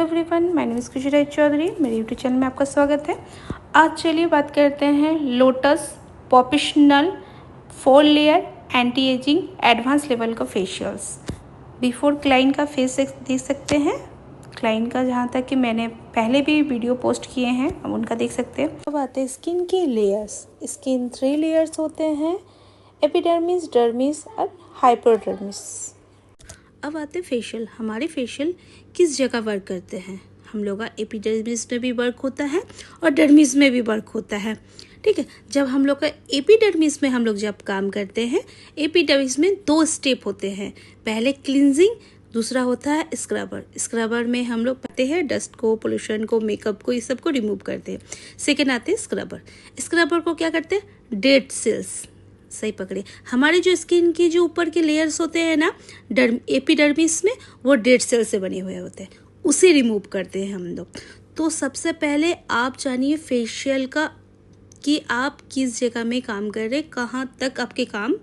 Everyone, my name is खुशी राय चौधरी। मेरे YouTube channel में आपका स्वागत है। आज चलिए बात करते हैं lotus professional 4 layer anti ageing advance level का फेशियल्स। बिफोर क्लाइंट का फेस देख सकते हैं। क्लाइंट का जहाँ तक कि मैंने पहले भी वीडियो पोस्ट किए हैं, अब उनका देख सकते हैं। अब आते हैं स्किन के लेयर्स। स्किन 3 लेयर्स होते हैं, एपिडर्मिस, डर्मिस और हाइपोडर्मिस। अब आते फेशियल। हमारे फेशियल किस जगह वर्क करते हैं? हम लोग का एपिडर्मिस में भी वर्क होता है और डर्मिस में भी वर्क होता है। ठीक है, जब हम लोग का एपिडर्मिस में हम लोग जब काम करते हैं, एपिडर्मिस में 2 स्टेप होते हैं। पहले क्लिनजिंग, दूसरा होता है स्क्रबर। स्क्रबर में हम लोग पाते हैं डस्ट को, पोल्यूशन को, मेकअप को, ये सब को रिमूव करते हैं। सेकेंड आते हैं स्क्रबर। स्क्रबर को क्या करते हैं? डेड सेल्स, सही पकड़े। हमारे जो स्किन के जो ऊपर के लेयर्स होते हैं ना एपिडर्मिस में, वो डेड सेल से बने हुए होते हैं, उसे रिमूव करते हैं हम लोग। तो सबसे पहले आप जानिए फेशियल का कि आप किस जगह में काम कर रहे हैं, कहाँ तक आपके काम,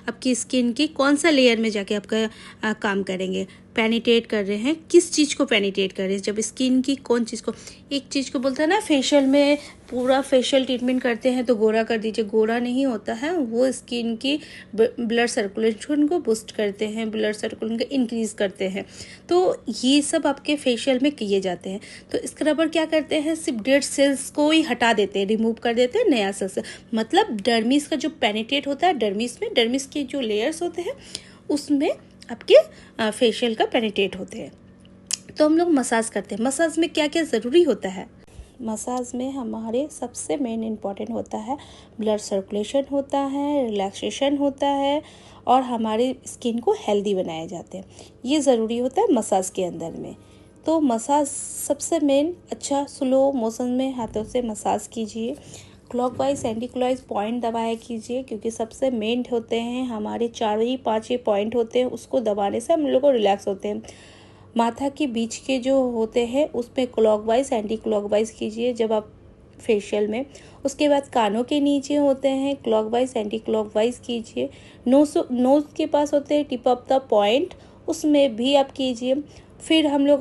आपकी स्किन के कौन सा लेयर में जाके आपका काम करेंगे, पेनिट्रेट कर रहे हैं, किस चीज़ को पेनिट्रेट कर रहे हैं। जब स्किन की कौन चीज़ को, एक चीज़ को बोलता है ना फेशियल में पूरा फेशियल ट्रीटमेंट करते हैं तो गोरा कर दीजिए, गोरा नहीं होता है वो। स्किन की ब्लड सर्कुलेशन को बूस्ट करते हैं, ब्लड सर्कुलेशन को इंक्रीज करते हैं। तो ये सब आपके फेशियल में किए जाते हैं। तो स्क्रबर क्या करते हैं? सिर्फ डेड सेल्स को ही हटा देते हैं, रिमूव कर देते हैं नया सेल्स। मतलब डर्मिस का जो पेनिट्रेट होता है, डर्मिस के जो लेयर्स होते हैं उसमें आपके फेशियल का पेनिट्रेट होते हैं। तो हम लोग मसाज करते हैं। मसाज में क्या क्या ज़रूरी होता है? मसाज में हमारे सबसे मेन इम्पॉर्टेंट होता है ब्लड सर्कुलेशन होता है, रिलैक्सेशन होता है और हमारे स्किन को हेल्दी बनाए जाते हैं। ये ज़रूरी होता है मसाज के अंदर में। तो मसाज सबसे मेन अच्छा स्लो मोशन में हाथों से मसाज कीजिए। क्लॉकवाइज एंटी क्लॉकवाइज पॉइंट दबाया कीजिए, क्योंकि सबसे मेन होते हैं हमारे 4 ही 5 ही पॉइंट होते हैं, उसको दबाने से हम लोग को रिलैक्स होते हैं। माथा के बीच के जो होते हैं उसमें क्लॉकवाइज एंटी क्लॉकवाइज कीजिए जब आप फेशियल में। उसके बाद कानों के नीचे होते हैं, क्लॉकवाइज एंटी क्लॉकवाइज कीजिए। नोज के पास होते हैं टिप ऑफ द पॉइंट, उसमें भी आप कीजिए। फिर हम लोग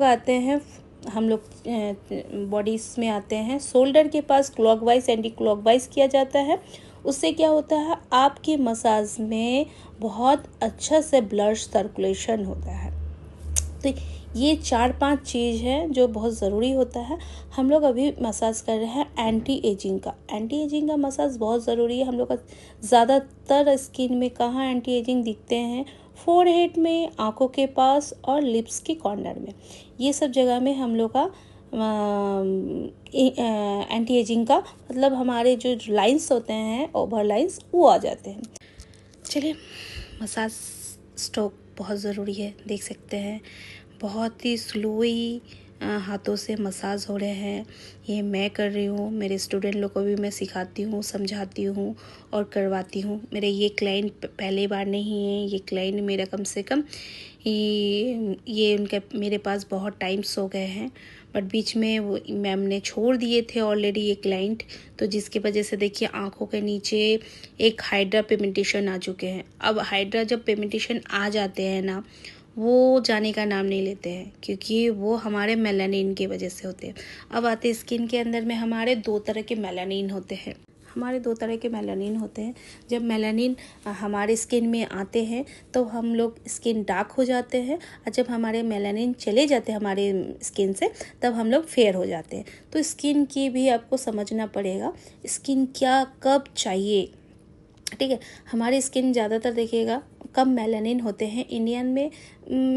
बॉडीज में आते हैं, शोल्डर के पास क्लॉकवाइज एंटी क्लॉकवाइज किया जाता है। उससे क्या होता है? आपकी मसाज में बहुत अच्छा से ब्लड सर्कुलेशन होता है। तो ये 4-5 चीज़ है जो बहुत ज़रूरी होता है। हम लोग अभी मसाज कर रहे हैं एंटी एजिंग का मसाज बहुत ज़रूरी है। हम लोग का ज़्यादातर स्किन में कहाँ एंटी एजिंग दिखते हैं? फोरहेड में, आँखों के पास और लिप्स के कॉर्नर में। ये सब जगह में हम लोग का एंटी एजिंग का मतलब हमारे जो लाइंस होते हैं, ओवर लाइंस, वो आ जाते हैं। चलिए, मसाज स्ट्रोक बहुत ज़रूरी है। देख सकते हैं बहुत ही स्लोई हाथों से मसाज हो रहे हैं। ये मैं कर रही हूँ, मेरे स्टूडेंट लोग को भी मैं सिखाती हूँ, समझाती हूँ और करवाती हूँ। मेरे ये क्लाइंट पहली बार नहीं है, ये क्लाइंट मेरा कम से कम ये उनके मेरे पास बहुत टाइम्स हो गए हैं, बट बीच में वो मैम ने छोड़ दिए थे ऑलरेडी ये क्लाइंट। तो जिसकी वजह से देखिए आँखों के नीचे एक हाइड्रा पिगमेंटेशन आ चुके हैं। अब हाइड्रा जब पिगमेंटेशन आ जाते हैं ना, वो जाने का नाम नहीं लेते हैं, क्योंकि वो हमारे मेलानिन की वजह से होते हैं। अब आते स्किन के अंदर में हमारे 2 तरह के मेलानिन होते हैं। जब मेलानिन हमारे स्किन में आते हैं तो हम लोग स्किन डार्क हो जाते हैं, और जब हमारे मेलानिन चले जाते हैं हमारे स्किन से, तब हम लोग फेयर हो जाते हैं। तो स्किन की भी आपको समझना पड़ेगा, स्किन क्या कब चाहिए। ठीक है, हमारी स्किन ज़्यादातर देखिएगा कम मेलानिन होते हैं इंडियन में।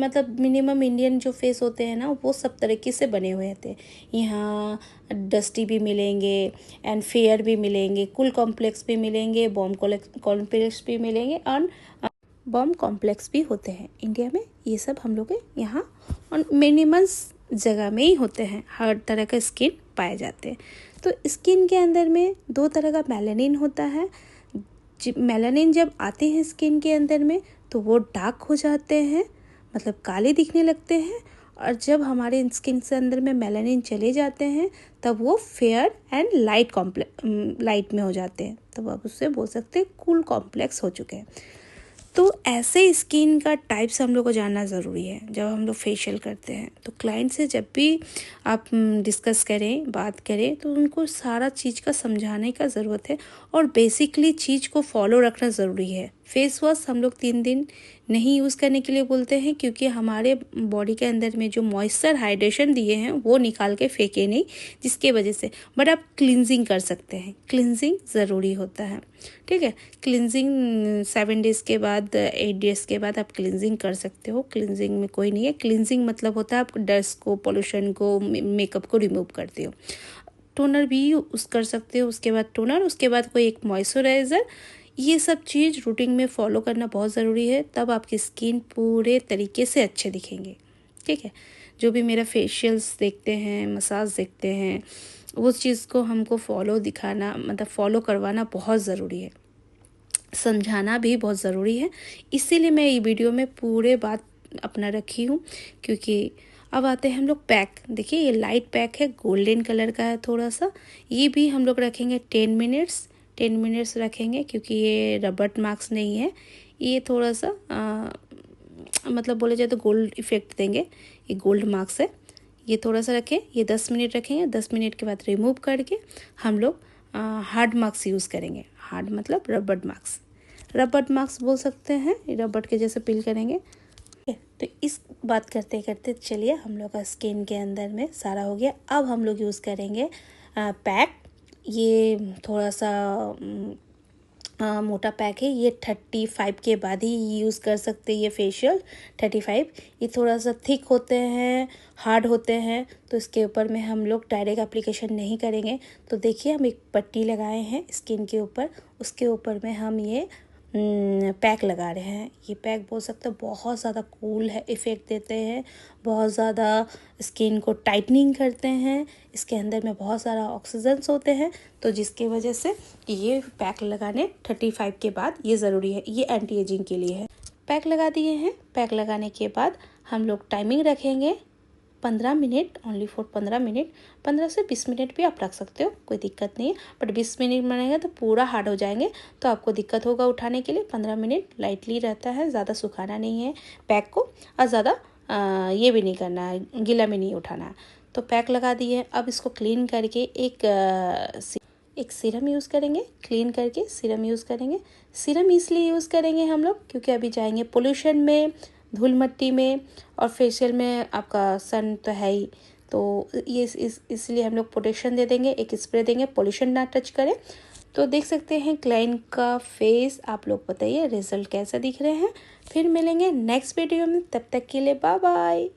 मतलब मिनिमम इंडियन जो फेस होते हैं ना, वो सब तरीके से बने हुए होते हैं। यहाँ डस्टी भी मिलेंगे एंड फेयर भी मिलेंगे, कूल कॉम्प्लेक्स भी मिलेंगे, बॉम कॉम्प्लेक्स भी मिलेंगे और बॉम कॉम्प्लेक्स भी होते हैं इंडिया में। ये सब हम लोग के यहाँ और मिनिमम जगह में ही होते हैं, हर तरह का स्किन पाए जाते हैं। तो स्किन के अंदर में 2 तरह का मेलानिन होता है। मेलानिन जब आते हैं स्किन के अंदर में तो वो डार्क हो जाते हैं, मतलब काले दिखने लगते हैं। और जब हमारे स्किन से अंदर में मेलानिन चले जाते हैं तब वो फेयर एंड लाइट में हो जाते हैं। तब आप उससे बोल सकते हैं कूल कॉम्प्लेक्स हो चुके हैं। तो ऐसे स्किन का टाइप्स हम लोग को जानना ज़रूरी है जब हम लोग फेशियल करते हैं। तो क्लाइंट से जब भी आप डिस्कस करें, बात करें, तो उनको सारा चीज़ का समझाने का ज़रूरत है और बेसिकली चीज़ को फॉलो रखना ज़रूरी है। फेस वॉश हम लोग 3 दिन नहीं यूज़ करने के लिए बोलते हैं, क्योंकि हमारे बॉडी के अंदर में जो मॉइस्चर हाइड्रेशन दिए हैं वो निकाल के फेंके नहीं, जिसके वजह से। बट आप क्लिनजिंग कर सकते हैं, क्लिनजिंग ज़रूरी होता है, ठीक है। क्लिनजिंग 7 डेज़ के बाद, 8 डेज़ के बाद आप क्लिनजिंग कर सकते हो। क्लिनजिंग में कोई नहीं है। क्लिनजिंग मतलब होता है आप डस्ट को, पोल्यूशन को, मेकअप को रिमूव करते हो। टोनर भी यूज़ कर सकते हो, उसके बाद टोनर, उसके बाद कोई एक मॉइस्चराइज़र। ये सब चीज़ रूटीन में फॉलो करना बहुत ज़रूरी है, तब आपकी स्किन पूरे तरीके से अच्छे दिखेंगे, ठीक है। जो भी मेरा फेशियल्स देखते हैं, मसाज देखते हैं, उस चीज़ को हमको फॉलो करवाना बहुत ज़रूरी है, समझाना भी बहुत ज़रूरी है। इसीलिए मैं ये वीडियो में पूरे बात अपना रखी हूँ। क्योंकि अब आते हैं हम लोग पैक। देखिए ये लाइट पैक है, गोल्डन कलर का है थोड़ा सा। ये भी हम लोग रखेंगे 10 मिनट्स रखेंगे, क्योंकि ये रबर मार्क्स नहीं है। ये थोड़ा सा मतलब बोले जाए तो गोल्ड इफेक्ट देंगे, ये गोल्ड मार्क्स है। ये थोड़ा सा रखें, ये 10 मिनट रखेंगे। 10 मिनट के बाद रिमूव करके हम लोग हार्ड मार्क्स यूज़ करेंगे। हार्ड मतलब रबर मार्क्स बोल सकते हैं, रबर के जैसे पील करेंगे। तो इस बात करते करते चलिए, हम लोग का स्किन के अंदर में सारा हो गया। अब हम लोग यूज़ करेंगे पैक। ये थोड़ा सा मोटा पैक है। ये 35 के बाद ही यूज़ कर सकते हैं ये फेशियल। 35 ये थोड़ा सा थिक होते हैं, हार्ड होते हैं, तो इसके ऊपर में हम लोग डायरेक्ट एप्लीकेशन नहीं करेंगे। तो देखिए हम एक पट्टी लगाए हैं स्किन के ऊपर, उसके ऊपर में हम ये पैक लगा रहे हैं। ये पैक बोल सकते हैं बहुत ज़्यादा कूल है, इफ़ेक्ट देते हैं, बहुत ज़्यादा स्किन को टाइटनिंग करते हैं। इसके अंदर में बहुत सारा ऑक्सीजन्स होते हैं, तो जिसकी वजह से ये पैक लगाने 35 के बाद ये ज़रूरी है। ये एंटी एजिंग के लिए है। पैक लगा दिए हैं। पैक लगाने के बाद हम लोग टाइमिंग रखेंगे 15 मिनट, ओनली फॉर 15 मिनट। 15 से 20 मिनट भी आप रख सकते हो, कोई दिक्कत नहीं है। बट 20 मिनट बनेगा तो पूरा हार्ड हो जाएंगे, तो आपको दिक्कत होगा उठाने के लिए। 15 मिनट लाइटली रहता है, ज़्यादा सुखाना नहीं है पैक को, और ज़्यादा ये भी नहीं करना है, गीला में नहीं उठाना है। तो पैक लगा दिए। अब इसको क्लीन करके एक सीरम यूज़ करेंगे। क्लीन करके सीरम यूज़ करेंगे। सीरम इसलिए यूज़ करेंगे हम लोग क्योंकि अभी जाएंगे पोल्यूशन में, धूल मट्टी में, और फेशियल में आपका सन तो है ही, तो ये इसलिए हम लोग प्रोटेक्शन दे देंगे, एक स्प्रे देंगे, पोल्यूशन ना टच करे। तो देख सकते हैं क्लाइंट का फेस। आप लोग बताइए रिजल्ट कैसा दिख रहे हैं। फिर मिलेंगे नेक्स्ट वीडियो में, तब तक के लिए बाय बाय।